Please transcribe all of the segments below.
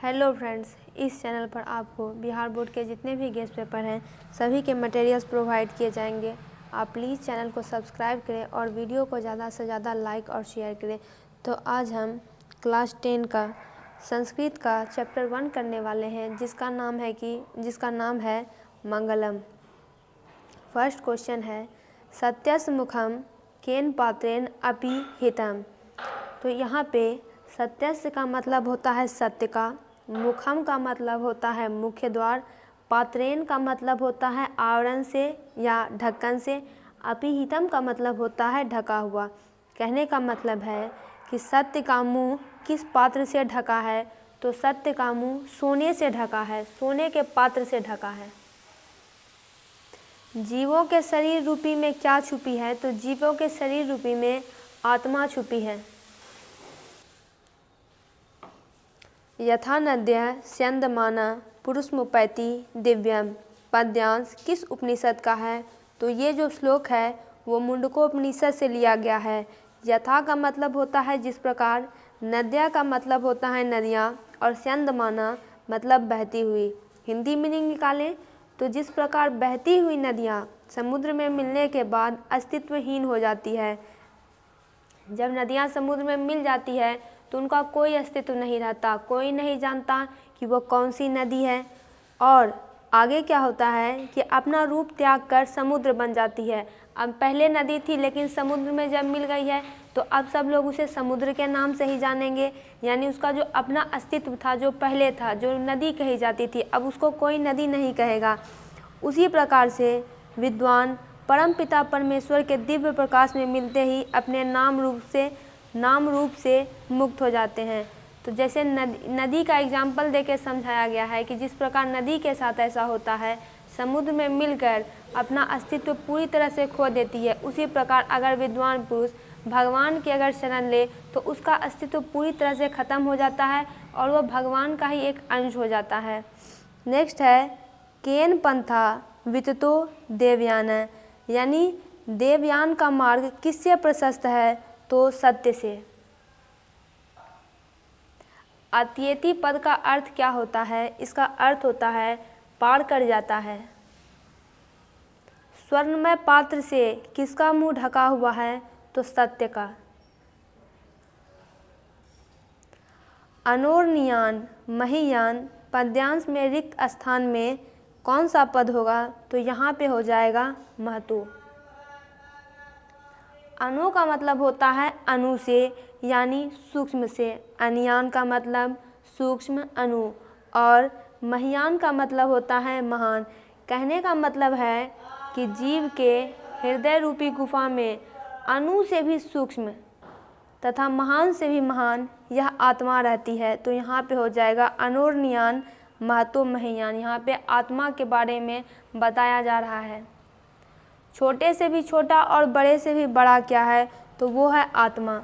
Hello friends, इस channel पर आपको बिहार बोर्ड के जितने भी गेस्ट पेपर हैं सभी के मटेरियल्स प्रोवाइड किए जाएंगे। आप प्लीज़ चैनल को सब्सक्राइब करें और वीडियो को ज़्यादा से ज़्यादा लाइक और शेयर करें। तो आज हम क्लास 10 का संस्कृत का चैप्टर 1 करने वाले हैं जिसका नाम है मंगलम। फर्स्ट क्वेश्चन है सत्यस्य मुखम केन पात्रेण अपि हितम। तो यहाँ पे सत्यस्य का मतलब होता है सत्य का, मुखम का मतलब होता है मुख्य द्वार, पात्रेण का मतलब होता है आवरण से या ढक्कन से, अपिहितम का मतलब होता है ढका हुआ। कहने का मतलब है कि सत्य का मुंह किस पात्र से ढका है, तो सत्य का मुंह सोने से ढका है, सोने के पात्र से ढका है। जीवों के शरीर रूपी में क्या छुपी है, तो जीवों के शरीर रूपी में आत्मा छुपी है। यथा नद्यः स्यन्दमाना पुरुषमुपैति दिव्यम पद्यांश किस उपनिषद का है, तो ये जो श्लोक है वो मुंडकोपनिषद से लिया गया है। यथा का मतलब होता है जिस प्रकार, नद्या का मतलब होता है नदियाँ और स्यन्दमाना मतलब बहती हुई। हिंदी मीनिंग निकालें तो जिस प्रकार बहती हुई नदियाँ समुद्र में मिलने के बाद अस्तित्वहीन हो जाती है, जब नदियाँ समुद्र में मिल जाती है तो उनका कोई अस्तित्व नहीं रहता, कोई नहीं जानता कि वो कौन सी नदी है। और आगे क्या होता है कि अपना रूप त्याग कर समुद्र बन जाती है। अब पहले नदी थी लेकिन समुद्र में जब मिल गई है तो अब सब लोग उसे समुद्र के नाम से ही जानेंगे, यानी उसका जो अपना अस्तित्व था, जो पहले था, जो नदी कही जाती थी, अब उसको कोई नदी नहीं कहेगा। उसी प्रकार से विद्वान परमपिता परमेश्वर के दिव्य प्रकाश में मिलते ही अपने नाम रूप से मुक्त हो जाते हैं। तो जैसे नदी का एग्जाम्पल देके समझाया गया है कि जिस प्रकार नदी के साथ ऐसा होता है, समुद्र में मिलकर अपना अस्तित्व पूरी तरह से खो देती है, उसी प्रकार अगर विद्वान पुरुष भगवान की अगर शरण ले तो उसका अस्तित्व पूरी तरह से ख़त्म हो जाता है और वह भगवान का ही एक अंश हो जाता है। नेक्स्ट है केन पंथा विततो देवयान, यानी देवयान का मार्ग किससे प्रशस्त है, तो सत्य से। अत्येति पद का अर्थ क्या होता है, इसका अर्थ होता है पार कर जाता है। स्वर्णमय पात्र से किसका मुंह ढका हुआ है, तो सत्य का। अनोरनियान महीयान पद्यांश में रिक्त स्थान में कौन सा पद होगा, तो यहाँ पे हो जाएगा महतो। अनु का मतलब होता है अणु से, यानी सूक्ष्म से। अनियान का मतलब सूक्ष्म अणु और महियान का मतलब होता है महान। कहने का मतलब है कि जीव के हृदय रूपी गुफा में अणु से भी सूक्ष्म तथा महान से भी महान यह आत्मा रहती है। तो यहाँ पे हो जाएगा अनोरनियान महतो महियान। यहाँ पे आत्मा के बारे में बताया जा रहा है। छोटे से भी छोटा और बड़े से भी बड़ा क्या है, तो वो है आत्मा।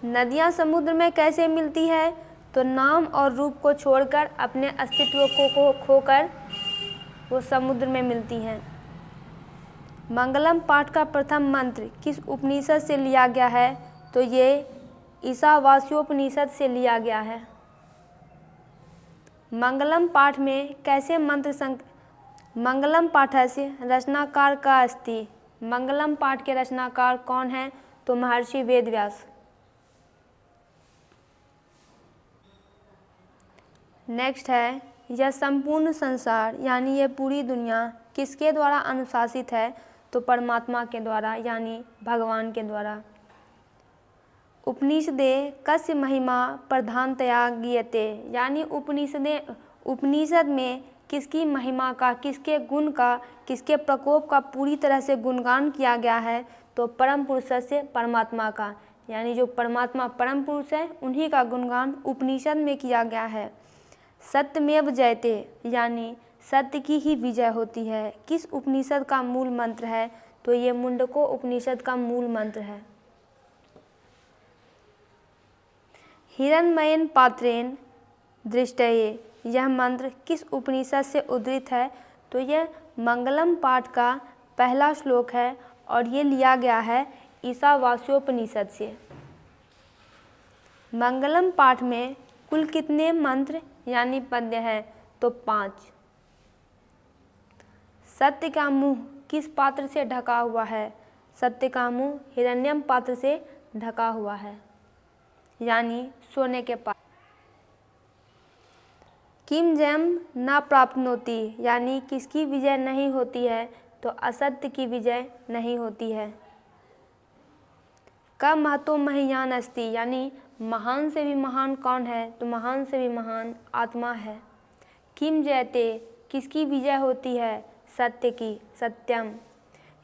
नदियाँ समुद्र में कैसे मिलती है, तो नाम और रूप को छोड़कर अपने अस्तित्व को खोकर वो समुद्र में मिलती हैं। मंगलम पाठ का प्रथम मंत्र किस उपनिषद से लिया गया है, तो ये ईशावास्योपनिषद से लिया गया है। मंगलम पाठ में कैसे मंगलम पाठस्य रचनाकार का अस्ति। मंगलम पाठ के रचनाकार कौन है, तो महर्षि वेदव्यास। नेक्स्ट है यह संपूर्ण संसार, यानी ये पूरी दुनिया किसके द्वारा अनुशासित है, तो परमात्मा के द्वारा, यानी भगवान के द्वारा। उपनिषदे कस्य महिमा प्रधानतया गीयते, यानी उपनिषद में किसकी महिमा का, किसके गुण का, किसके प्रकोप का पूरी तरह से गुणगान किया गया है, तो परम पुरुष से परमात्मा का, यानी जो परमात्मा परम पुरुष है उन्हीं का गुणगान उपनिषद में किया गया है। सत्यमेव जयते, यानी सत्य की ही विजय होती है। किस उपनिषद का मूल मंत्र है, तो ये मुंडको उपनिषद का मूल मंत्र है। हिरण्मयेन पात्रेण दृष्टये, यह मंत्र किस उपनिषद से उद्धृत है, तो यह मंगलम पाठ का पहला श्लोक है और ये लिया गया है ईशावास्योपनिषद से। मंगलम पाठ में कुल कितने मंत्र यानी पद्य हैं? तो 5। सत्य का मुंह किस पात्र से ढका हुआ है? सत्य का मुंह हिरण्यम पात्र से ढका हुआ है, यानी सोने के पात्र। किम जयम न प्राप्नोति, यानी किसकी विजय नहीं होती है? तो असत्य की विजय नहीं होती है। का महतो महियान अस्ति, यानी महान से भी महान कौन है? तो महान से भी महान आत्मा है। किम जयते, किसकी विजय होती है? सत्य की, सत्यम।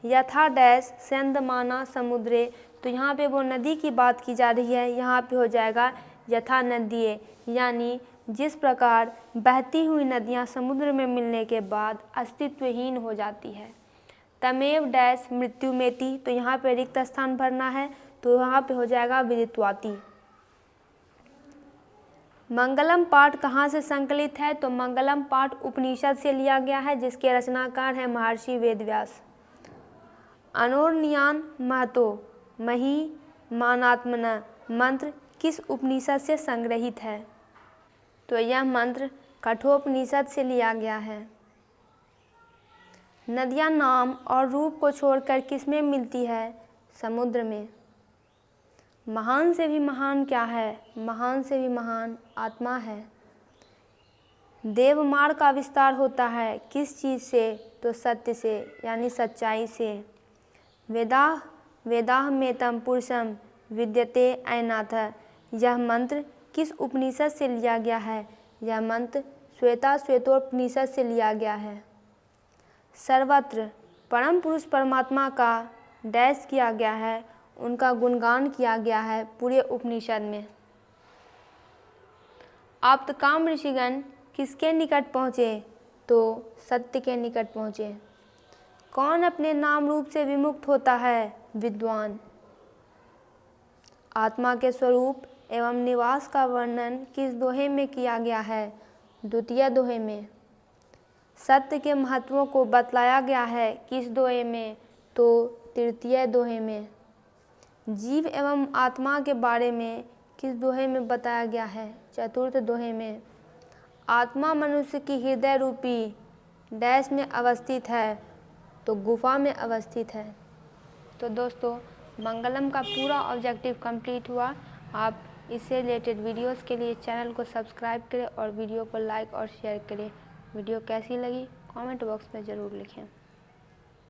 यथा डैश स्यंदमाना समुद्रे, तो यहाँ पे वो नदी की बात की जा रही है, यहाँ पे हो जाएगा यथा नदिये, यानी जिस प्रकार बहती हुई नदियाँ समुद्र में मिलने के बाद अस्तित्वहीन हो जाती है। तमेव डैश मृत्यु मेति, तो यहाँ पे रिक्त स्थान भरना है, तो यहाँ पे हो जाएगा विदित्वाति। मंगलम पाठ कहाँ से संकलित है? तो मंगलम पाठ उपनिषद से लिया गया है, जिसके रचनाकार हैं महर्षि वेदव्यास। अनोर्नियान महतो मही मानात्मना मंत्र किस उपनिषद से संग्रहित है? तो यह मंत्र कठोपनिषद से लिया गया है। नदियाँ नाम और रूप को छोड़कर किसमें मिलती है? समुद्र में। महान से भी महान क्या है? महान से भी महान आत्मा है। देवमार्ग का विस्तार होता है किस चीज़ से? तो सत्य से, यानी सच्चाई से। वेदाह में तम पुरुषम विद्यते अयनाथ, यह मंत्र किस उपनिषद से लिया गया है? यह मंत्र श्वेतोपनिषद से लिया गया है। सर्वत्र परम पुरुष परमात्मा का डैश किया गया है, उनका गुणगान किया गया है पूरे उपनिषद में। आप्तकाम ऋषिगण किसके निकट पहुँचे? तो सत्य के निकट पहुँचे। कौन अपने नाम रूप से विमुक्त होता है? विद्वान। आत्मा के स्वरूप एवं निवास का वर्णन किस दोहे में किया गया है? द्वितीय दोहे में। सत्य के महत्वों को बतलाया गया है किस दोहे में? तो तृतीय दोहे में। जीव एवं आत्मा के बारे में किस दोहे में बताया गया है? चतुर्थ दोहे में। आत्मा मनुष्य की हृदय रूपी डैश में अवस्थित है, तो गुफा में अवस्थित है। तो दोस्तों, मंगलम का पूरा ऑब्जेक्टिव कंप्लीट हुआ। आप इससे रिलेटेड वीडियोस के लिए चैनल को सब्सक्राइब करें और वीडियो को लाइक और शेयर करें। वीडियो कैसी लगी कमेंट बॉक्स में ज़रूर लिखें।